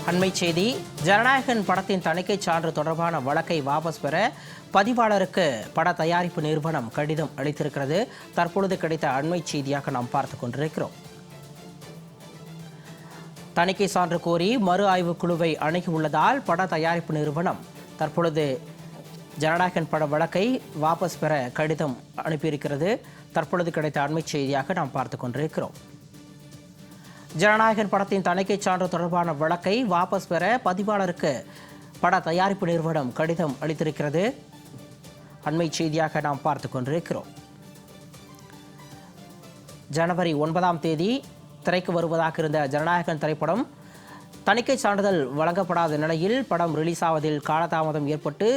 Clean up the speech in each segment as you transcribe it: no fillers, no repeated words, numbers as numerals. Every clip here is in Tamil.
அண்மை செய்தி. ஜனநாயகன் படத்தின் தணிக்கை சான்று தொடர்பான வழக்கை வாபஸ் பெற பதிவாளருக்கு பட தயாரிப்பு நிறுவனம் கடிதம் அளித்திருக்கிறது. தற்பொழுது கிடைத்த அண்மை செய்தியாக நாம் பார்த்து கொண்டிருக்கிறோம். தணிக்கை சான்று கோரி மறு ஆய்வு குழுவை அணுகியுள்ளதால் பட தயாரிப்பு நிறுவனம் தற்பொழுது ஜனநாயகன் பட வழக்கை வாபஸ் பெற கடிதம் அனுப்பியிருக்கிறது. தற்பொழுது கிடைத்த அண்மை செய்தியாக நாம் பார்த்து கொண்டிருக்கிறோம். ஜனநாயகன் படத்தின் தணிக்கை சான்று தொடர்பான வழக்கை வாபஸ் பெற பதிவாளருக்கு பட தயாரிப்பு நிறுவனம் கடிதம் அளித்திருக்கிறது. அண்மை செய்தியாக நாம் பார்த்து கொண்டிருக்கிறோம். ஜனவரி 9ஆம் தேதி திரைக்கு வருவதாக இருந்த ஜனநாயகன் திரைப்படம் தணிக்கை சான்றிதழ் வழங்கப்படாத நிலையில் படம் ரிலீஸ் ஆவதில் காலதாமதம் ஏற்பட்டு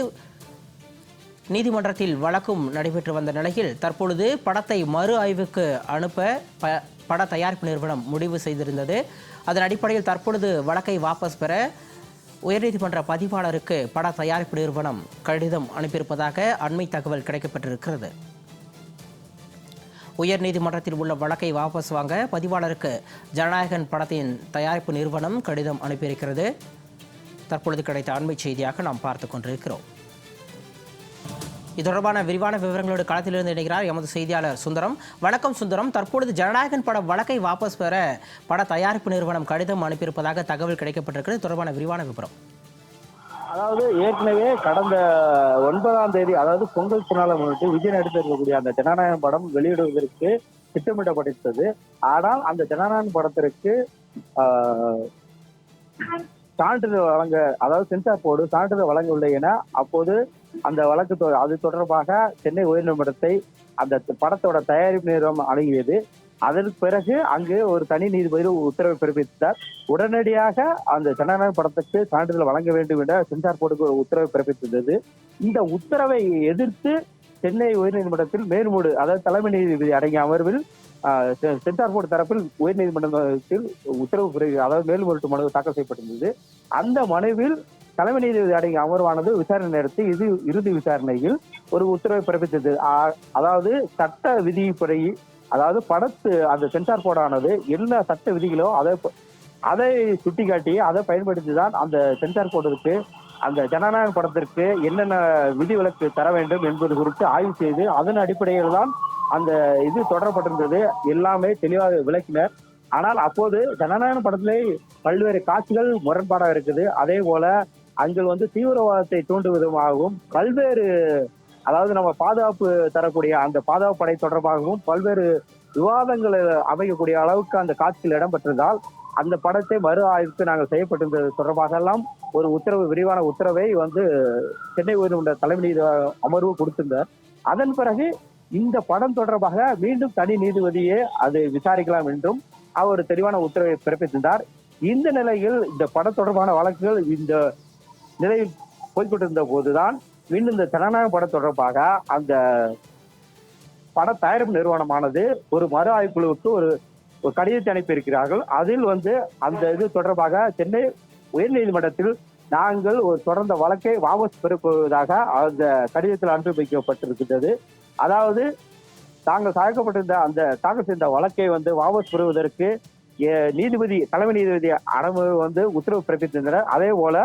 நீதிமன்றத்தில் வழக்கும் நடைபெற்று வந்த நிலையில் தற்பொழுது படத்தை மறு ஆய்வுக்கு அனுப்ப பட தயாரிப்பு நிறுவனம் முடிவு செய்திருந்தது. அதன் அடிப்படையில் தற்பொழுது வழக்கை வாபஸ் பெற உயர்நீதிமன்ற பதிவாளருக்கு பட தயாரிப்பு நிறுவனம் கடிதம் அனுப்பியிருப்பதாக அண்மை தகவல் கிடைக்கப்பட்டிருக்கிறது. உயர்நீதிமன்றத்தில் உள்ள வழக்கை வாபஸ் வாங்க பதிவாளருக்கு ஜனநாயகன் படத்தின் தயாரிப்பு நிறுவனம் கடிதம் அனுப்பியிருக்கிறது. தற்பொழுது கிடைத்த அண்மை செய்தியாக நாம் பார்த்து கொண்டிருக்கிறோம். இது தொடர்பான விரிவான விவரங்களோடு களத்திலிருந்து இணைகிறார் எமது செய்தியாளர் சுந்தரம். வணக்கம் சுந்தரம். தற்பொழுது ஜனநாயகன் பட வழக்கை வாபஸ் பெற பட தயாரிப்பு நிறுவனம் கடிதம் அனுப்பியிருப்பதாக தகவல் கிடைக்கப்பட்டிருக்கிறது. தொடர்பான விரிவான விவரம். அதாவது ஏற்கனவே கடந்த 9ஆம் தேதி, அதாவது பொங்கல் திருநாளை முன்னிட்டு விஜய் நடித்திருக்கக்கூடிய அந்த ஜனநாயகன் படம் வெளியிடுவதற்கு திட்டமிடப்பட்டிருந்தது. ஆனால் அந்த ஜனநாயகன் படத்திற்கு சான்றிதழ் வழங்க, அதாவது சென்சார் போர்டு சான்றிதழ் வழங்கவில்லை என அப்போது அந்த வழக்கு அது தொடர்பாக சென்னை உயர்நீதிமன்றத்தை அந்த படத்தோட தயாரிப்பு நிறுவனம் அணுகியது. அதற்கு பிறகு அங்கு ஒரு தனி நீதிபதி உத்தரவை பிறப்பித்தார். உடனடியாக அந்த ஜனநாயக படத்துக்கு சான்றிதழ் வழங்க வேண்டும் என்ற சென்சார் போர்டுக்கு ஒரு உத்தரவை பிறப்பித்திருந்தது. இந்த உத்தரவை எதிர்த்து சென்னை உயர்நீதிமன்றத்தில் மேல்முறை, அதாவது தலைமை நீதிபதி அடங்கிய அமர்வில் சென்சார் போர்டு தரப்பில் உயர்நீதிமன்றத்தில் உத்தரவு, அதாவது மேல்முறையீட்டு மனு தாக்கல் செய்யப்பட்டிருந்தது. அந்த மனுவில் தலைமை நீதிபதி அடங்கிய அமர்வானது விசாரணை நடத்தி இறுதி விசாரணையில் ஒரு உத்தரவை பிறப்பித்தது. அதாவது சட்ட விதிப்படி, அதாவது அந்த சென்சார் போர்டானது என்ன சட்ட விதிகளோ அதை சுட்டிக்காட்டி அதை பயன்படுத்தி தான் அந்த சென்சார் போர்டுக்கு அந்த ஜனநாயக படத்திற்கு என்னென்ன விதிவிலக்கு தர வேண்டும் என்பது குறித்து ஆய்வு செய்து அதன் அடிப்படையில் தான் அந்த இது தொடரப்பட்டிருந்தது. எல்லாமே தெளிவாக விளக்கினர். ஆனால் அப்போது ஜனநாயக படத்திலே பல்வேறு காட்சிகள் முரண்பாடாக இருக்குது. அதே போல அங்கு தீவிரவாதத்தை தூண்டும் விதமாகவும் பல்வேறு, அதாவது நம்ம பாதுகாப்பு தரக்கூடிய அந்த பாதுகாப்பு படை தொடர்பாகவும் பல்வேறு விவாதங்கள் அமைக்கக்கூடிய அளவுக்கு அந்த காட்சிகள் இடம்பெற்றதால் அந்த படத்தை மறு ஆய்வுக்கு நாங்கள் செய்யப்பட்டிருந்தது தொடர்பாக எல்லாம் ஒரு உத்தரவு, விரிவான உத்தரவை சென்னை உயர்நீதிமன்ற தலைமை நீதி அமர்வு கொடுத்திருந்தார். அதன் பிறகு இந்த படம் தொடர்பாக மீண்டும் தனி நீதிபதியே அது விசாரிக்கலாம் என்றும் அவர் தெளிவான உத்தரவை பிறப்பித்திருந்தார். இந்த நிலையில் இந்த படம் தொடர்பான வழக்குகள் இந்த நிலையில் போய்கொண்டிருந்த போதுதான் மீண்டும் இந்த ஜனநாயக படம் தொடர்பாக அந்த பட தயாரிப்பு நிறுவனமானது ஒரு மறு ஆய்வு குழுவுக்கு ஒரு கடிதத்தை அனுப்பியிருக்கிறார்கள். அதில் அந்த இது தொடர்பாக சென்னை உயர்நீதிமன்றத்தில் நாங்கள் ஒரு தொடர்ந்த வழக்கை வாபஸ் பெறப்போவதாக அந்த கடிதத்தில் அனுப்பி வைக்கப்பட்டிருக்கிறது. அதாவது தாங்கள் சாய்க்கப்பட்டிருந்த அந்த தாக்கல் செய்த வழக்கை வாபஸ் பெறுவதற்கு நீதிபதி, தலைமை நீதிபதி அமர்வு உத்தரவு பிறப்பித்திருந்தனர். அதே போல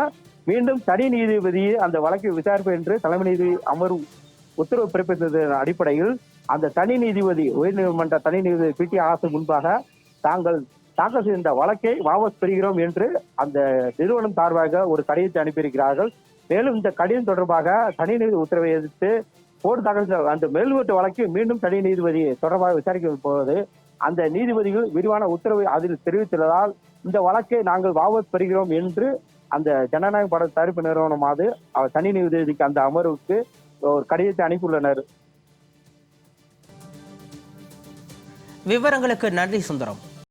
மீண்டும் தனி நீதிபதி அந்த வழக்கை விசாரிப்பு என்று தலைமை நீதிபதி அமர்வு உத்தரவு பிறப்பித்ததன் அடிப்படையில் அந்த தனி நீதிபதி, உயர்நீதிமன்ற தனி நீதிபதி பி.டி. ஆகாஷ் முன்பாக தாங்கள் தாக்கல் செய்த வழக்கை வாபஸ் பெறுகிறோம் என்று அந்த நிறுவனம் சார்பாக ஒரு கடிதத்தை அனுப்பியிருக்கிறார்கள். மேலும் இந்த கடிதம் தொடர்பாக தனி நீதி உத்தரவை எதிர்த்து போர்டு தாக்கல் செய்த அந்த மேல்முறையீட்டு வழக்கு மீண்டும் தனி நீதிபதி தொடர்பாக விசாரிக்க போவது அந்த நீதிபதிகள் விரிவான உத்தரவை அதில் தெரிவித்துள்ளதால் இந்த வழக்கை நாங்கள் வாபஸ் பெறுகிறோம் என்று அந்த ஜனநாயக பட தயாரிப்பு நிறுவனமாவது தனி நீதிபதிக்கு அந்த அமர்வுக்கு ஒரு கடிதத்தை அனுப்பியுள்ளனர். விவரங்களுக்கு நன்றி சுந்தரம்.